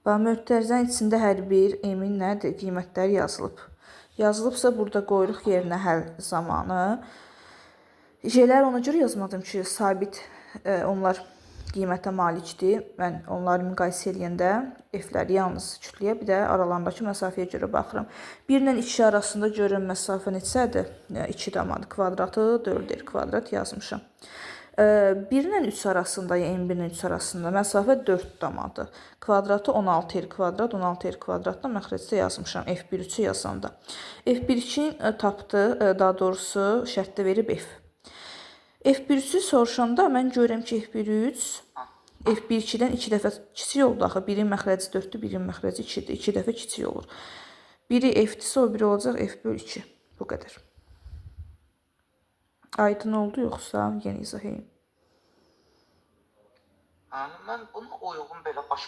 Və mötərizənin içində hər bir emin nədir? Qiymətləri yazılıb. Yazılıbsa burada qoyuruq yerinə həll zamanı. J'lər ona görə yazmadım ki, sabit onlar qiymətə malikdir. Mən onları müqayisə edəndə F-ləri yalnız kütləyə, bir də aralarındakı məsafəyə görə baxıram. 1 ilə 2 arasında görürəm məsafə neçədir? 2 damadı kvadratı, 4R kvadrat yazmışam. 1 ilə 3 arasında, yəni 1 ilə 3 arasında məsafə 4 damadır. Kvadratı 16R kvadrat, 16R kvadratdan məxrəcdə yazmışam F1-3-ü yazanda. F1-2-ni tapdı, daha doğrusu şərtdə verib F. F1-3-ü soruşanda mən görürəm ki, F1-3 F1-2-dən 2 dəfə kiçik oldu axı. Birin məxrəci 4-dür, birin məxrəci 2-dir. 2 dəfə kiçik olur. Biri F-dirsə, o biri olacaq F/2. Bu qədər. Aydın oldu yoxsa yenə izah edeyim? Mən buna uyğun belə baş